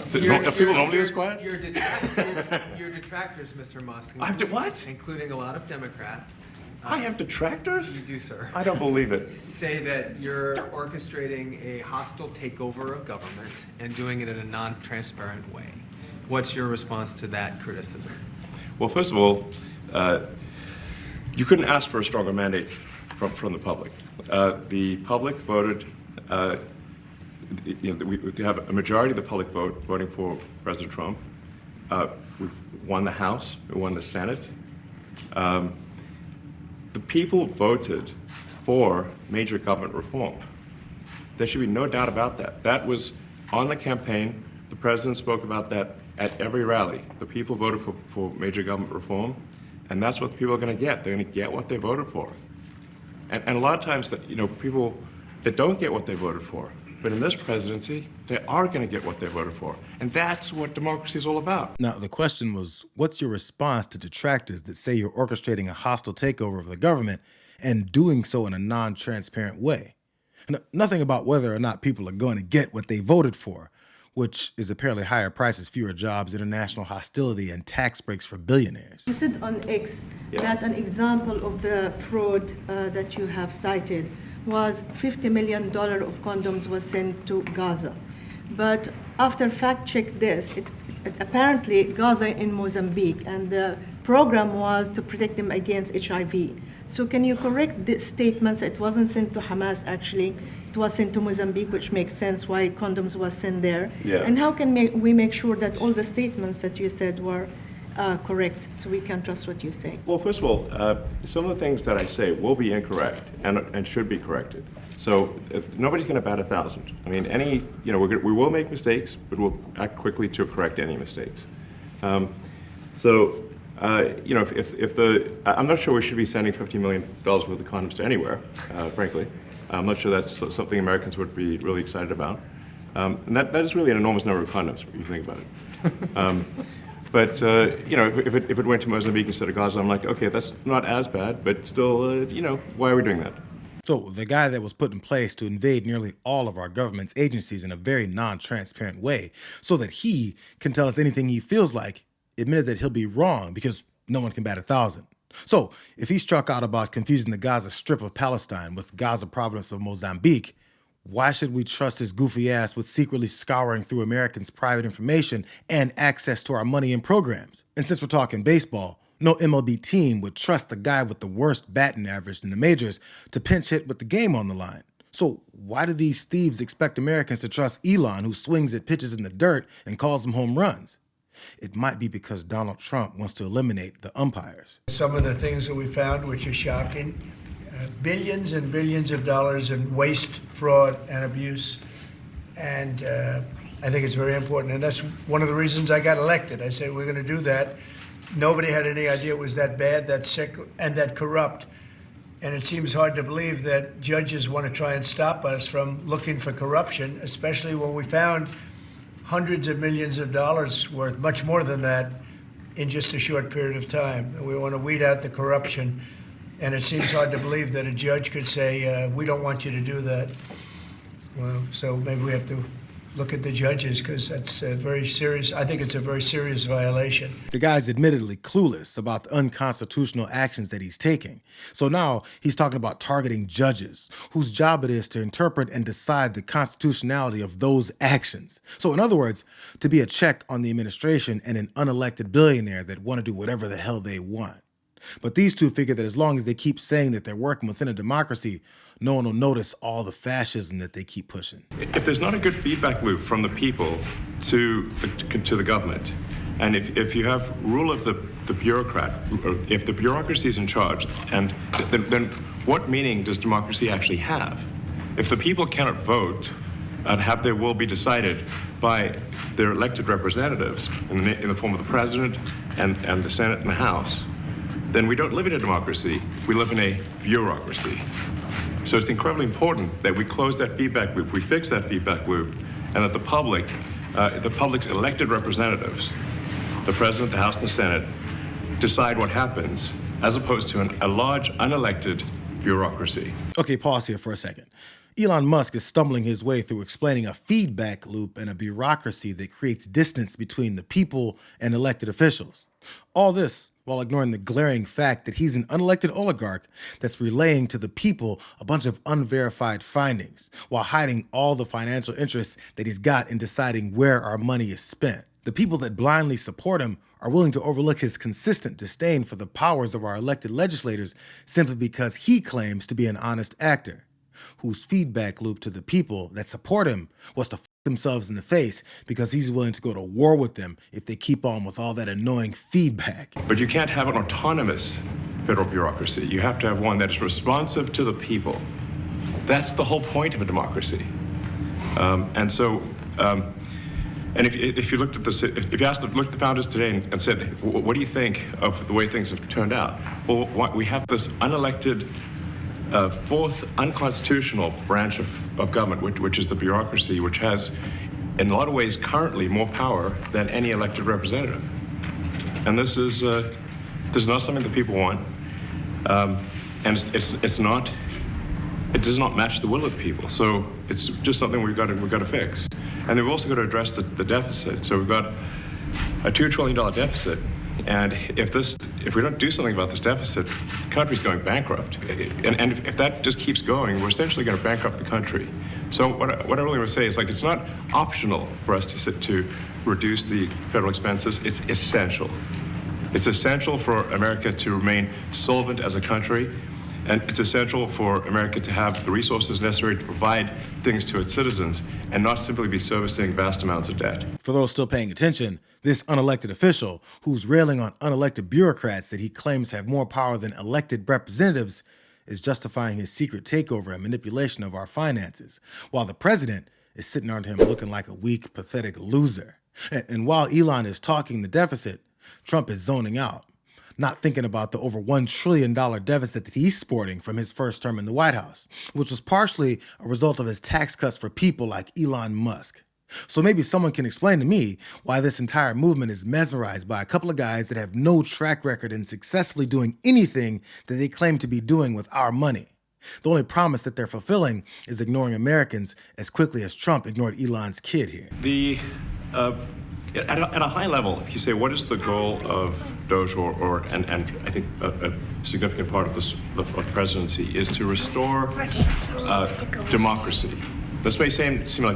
So are people normally this quiet? Your detractors, Mr. Musk. I have to what? Including a lot of Democrats. I have detractors? You do, sir. I don't believe it. Say that you're orchestrating a hostile takeover of government and doing it in a non-transparent way. What's your response to that criticism? Well, first of all, you couldn't ask for a stronger mandate from the public. The public voted, we have a majority of the public voting for President Trump. We won the House, we won the Senate. The people voted for major government reform. There should be no doubt about that. That was on the campaign. The president spoke about that at every rally. The people voted for major government reform, and that's what people are going to get. They're going to get what they voted for. And a lot of times, people that don't get what they voted for, but in this presidency, they are going to get what they voted for. And that's what democracy is all about. Now, the question was, what's your response to detractors that say you're orchestrating a hostile takeover of the government and doing so in a non-transparent way? Nothing about whether or not people are going to get what they voted for, which is apparently higher prices, fewer jobs, international hostility, and tax breaks for billionaires. You said on X that an example of the fraud that you have cited was $50 million of condoms was sent to Gaza. But after fact-check this, it apparently Gaza in Mozambique, and the program was to protect them against HIV. So can you correct the statements? It wasn't sent to Hamas, actually. It was sent to Mozambique, which makes sense why condoms was sent there. Yeah. And how can we make sure that all the statements that you said were correct, so we can trust what you say? Well, first of all, some of the things that I say will be incorrect and should be corrected. So nobody's going to bat 1,000. I mean, we will make mistakes, but we'll act quickly to correct any mistakes. I'm not sure we should be sending $50 million worth of condoms to anywhere, frankly. I'm not sure that's something Americans would be really excited about. And that is really an enormous number of condoms, if you think about it. But if it went to Mozambique instead of Gaza, I'm like, okay, that's not as bad, but still, why are we doing that? So the guy that was put in place to invade nearly all of our government's agencies in a very non-transparent way so that he can tell us anything he feels like, admitted that he'll be wrong because no one can bat 1,000. So if he struck out about confusing the Gaza Strip of Palestine with Gaza province of Mozambique, why should we trust his goofy ass with secretly scouring through Americans' private information and access to our money and programs? And since we're talking baseball, no MLB team would trust the guy with the worst batting average in the majors to pinch hit with the game on the line. So why do these thieves expect Americans to trust Elon, who swings at pitches in the dirt and calls them home runs? It might be because Donald Trump wants to eliminate the umpires. Some of the things that we found, which are shocking, billions and billions of dollars in waste, fraud, and abuse. And I think it's very important. And that's one of the reasons I got elected. I said, we're going to do that. Nobody had any idea it was that bad, that sick, and that corrupt. And it seems hard to believe that judges want to try and stop us from looking for corruption, especially when we found hundreds of millions of dollars worth, much more than that, in just a short period of time. And we want to weed out the corruption. And it seems hard to believe that a judge could say, we don't want you to do that. Well, so maybe we have to look at the judges, because that's a very serious, I think it's a very serious violation. The guy's admittedly clueless about the unconstitutional actions that he's taking. So now he's talking about targeting judges, whose job it is to interpret and decide the constitutionality of those actions. So in other words, to be a check on the administration and an unelected billionaire that want to do whatever the hell they want. But these two figure that as long as they keep saying that they're working within a democracy, no one will notice all the fascism that they keep pushing. If there's not a good feedback loop from the people to the government, and if you have rule of the bureaucrat, if the bureaucracy is in charge, and then what meaning does democracy actually have? If the people cannot vote and have their will be decided by their elected representatives in the form of the president and the Senate and the House, then we don't live in a democracy, we live in a bureaucracy. So it's incredibly important that we close that feedback loop, we fix that feedback loop, and that the public's elected representatives, the president, the House, and the Senate, decide what happens, as opposed to a large, unelected bureaucracy. Okay, pause here for a second. Elon Musk is stumbling his way through explaining a feedback loop and a bureaucracy that creates distance between the people and elected officials. All this while ignoring the glaring fact that he's an unelected oligarch that's relaying to the people a bunch of unverified findings, while hiding all the financial interests that he's got in deciding where our money is spent. The people that blindly support him are willing to overlook his consistent disdain for the powers of our elected legislators simply because he claims to be an honest actor, whose feedback loop to the people that support him was to themselves in the face because he's willing to go to war with them if they keep on with all that annoying feedback. But you can't have an autonomous federal bureaucracy. You have to have one that is responsive to the people. That's the whole point of a democracy. And if you looked at this, if you looked at the founders today and said, what do you think of the way things have turned out? Well, we have this unelected, fourth unconstitutional branch of government, which is the bureaucracy, which has, in a lot of ways, currently more power than any elected representative. And this is not something that people want, and it does not match the will of the people. So it's just something we've got to fix. And then we've also got to address the deficit. So we've got a $2 trillion deficit. And if we don't do something about this deficit, the country's going bankrupt. And if that just keeps going, we're essentially going to bankrupt the country. So what I really want to say is, like, it's not optional for us to reduce the federal expenses. It's essential. It's essential for America to remain solvent as a country. And it's essential for America to have the resources necessary to provide things to its citizens and not simply be servicing vast amounts of debt. For those still paying attention, this unelected official, who's railing on unelected bureaucrats that he claims have more power than elected representatives, is justifying his secret takeover and manipulation of our finances, while the president is sitting on him looking like a weak, pathetic loser. And while Elon is talking the deficit, Trump is zoning out, not thinking about the over $1 trillion deficit that he's sporting from his first term in the White House, which was partially a result of his tax cuts for people like Elon Musk. So maybe someone can explain to me why this entire movement is mesmerized by a couple of guys that have no track record in successfully doing anything that they claim to be doing with our money. The only promise that they're fulfilling is ignoring Americans as quickly as Trump ignored Elon's kid here. At a high level, if you say, what is the goal of Doge, and I think a significant part of the presidency is to restore democracy. This may seem like